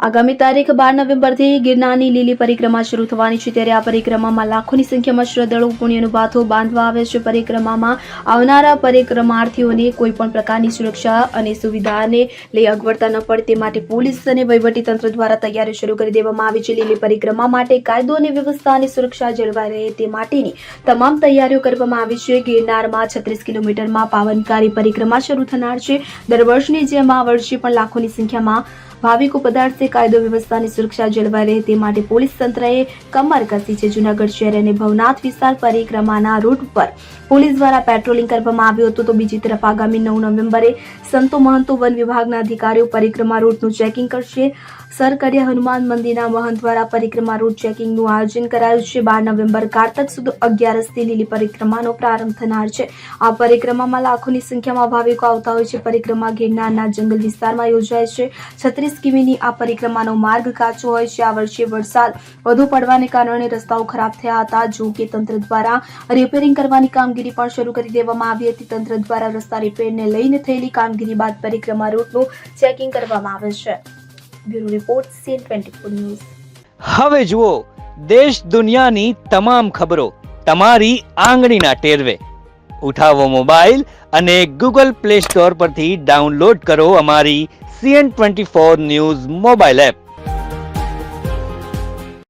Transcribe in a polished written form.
આગામી તારીખ 12 નવેમ્બરથી ગિરનારની લીલી પરિક્રમા શરૂ થવાની છે, ત્યારે આ પરિક્રમામાં લાખોની સંખ્યામાં શ્રદ્ધાળુઓ પુણ્યનું ભાથું બાંધવા આવે છે। પરિક્રમામાં આવનારા પરિક્રમાર્થીઓને કોઈ પણ પ્રકારની સુરક્ષા અને સુવિધાને લઈ અગવડતા ન પડે તે માટે પોલીસ અને વહીવટીતંત્ર દ્વારા તૈયારી શરૂ કરી દેવામાં આવી છે। લીલી પરિક્રમા માટે કાયદો અને વ્યવસ્થા અને સુરક્ષા જળવાઈ રહે તે માટેની તમામ તૈયારીઓ કરવામાં આવી છે। ગિરનારમાં 36 કિલોમીટરમાં પાવનકારી પરિક્રમા શરૂ થનાર છે। દર વર્ષની જેમ આ વર્ષે પણ લાખોની સંખ્યામાં ભાવિકો પધારશે। કાયદો વ્યવસ્થા અને સુરક્ષા જળવાઈ રહે તે માટે પોલીસ તંત્રએ કમર કસી છે। જૂનાગઢ શહેર અને ભવનાથ વિસ્તાર પરિક્રમાના રૂટ પર પોલીસ દ્વારા પેટ્રોલિંગ કરવામાં આવ્યું હતું, તો બીજી તરફ આગામી 9 નવેમ્બરે સંતો મહંતો વન વિભાગના અધિકારીઓ પરિક્રમા રૂટનું ચેકિંગ કરશે। સરકડિયા હનુમાન મંદિરના મહંત દ્વારા પરિક્રમા રૂટ ચેકિંગનું આયોજન કરાયું છે। 12 નવેમ્બર કારતક સુદ 11થી લીલી પરિક્રમાનો પ્રારંભ થનાર છે। આ પરિક્રમામાં લાખોની સંખ્યામાં ભાવિકો આવતા હોય છે। પરિક્રમા ગિરનારના જંગલ વિસ્તારમાં યોજાય છે। 36 કિમીની આ પરિક્રમાનો માર્ગ કાચો હોય છે। આ વર્ષે વરસાદ વધુ પડવાને કારણે રસ્તાઓ ખરાબ થયા હતા, જો કે તંત્ર દ્વારા રિપેરિંગ કરવાની કામગીરી પણ શરૂ કરી દેવામાં આવી હતી। તંત્ર દ્વારા રસ્તા રિપેરને લઈને થયેલી કામગીરી બાદ પરિક્રમા રૂટનું ચેકિંગ કરવામાં આવે છે। Bureau report CN24 news. હવે જુઓ દેશ દુનિયાની તમામ ખબરો તમારી આંગળીના ટેરવે। ઉઠાવો મોબાઈલ અને Google Play Store પરથી ડાઉનલોડ કરો અમારી CN24 ન્યૂઝ મોબાઈલ એપ।